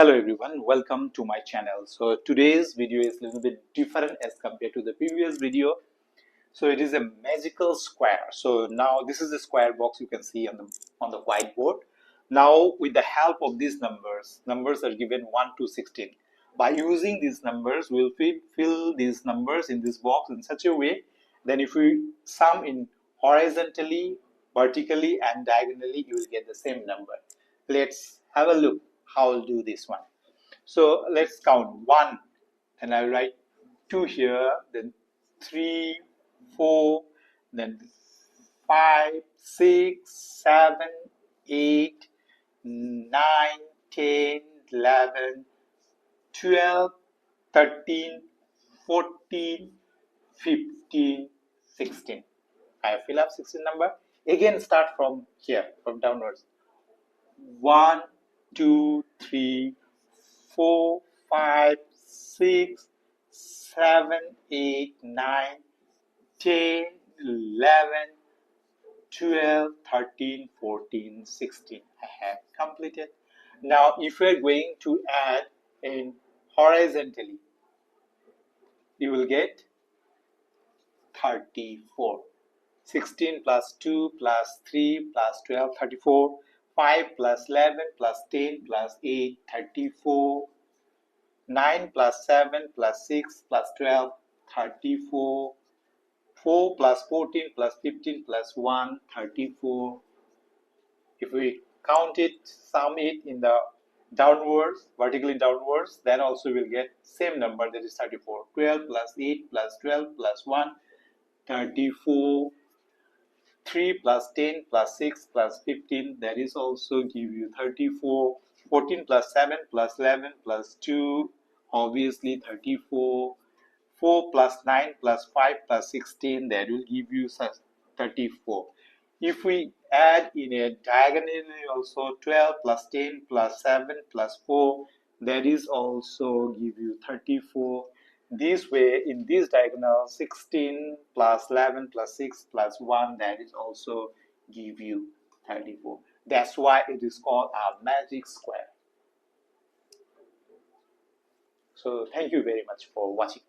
Hello everyone, welcome to my channel. So today's video is a little bit different as compared to the previous video. So it is a magical square. So now this is the square box you can see on the whiteboard. Now with the help of these numbers are given 1 to 16. By using these numbers, we'll fill these numbers in this box in such a way then if we sum in horizontally, vertically and diagonally, you will get the same number. Let's have a look how I'll do this one. So let's count 1 and I'll write 2 here, then 3, 4, then 5, 6, 7, 8, 9, 10, 11, 12, 13, 14, 15, 16. I fill up 16 number. Again start from here, from downwards. 1, 2, 3, 4, 5, 6, 7, 8, 9, 10, 11, 12, 13, 14, 16. I have completed. Now if we are going to add in horizontally, you will get 34. 16 plus 2 plus 3 plus 12, 34. 5 plus 11 plus 10 plus 8, 34. 9 plus 7 plus 6 plus 12, 34. 4 plus 14 plus 15 plus 1, 34. If we count it, sum it in the downwards, vertically downwards, then also we'll get same number, that is 34. 12 plus 8 plus 12 plus 1, 34. 3 plus 10 plus 6 plus 15, that is also give you 34. 14 plus 7 plus 11 plus 2, obviously 34. 4 plus 9 plus 5 plus 16, that will give you 34. If we add in a diagonally also 12 plus 10 plus 7 plus 4, that is also give you 34. This way, in this diagonal, 16 plus 11 plus 6 plus 1, that is also give you 34. That's why it is called a magic square. So thank you very much for watching.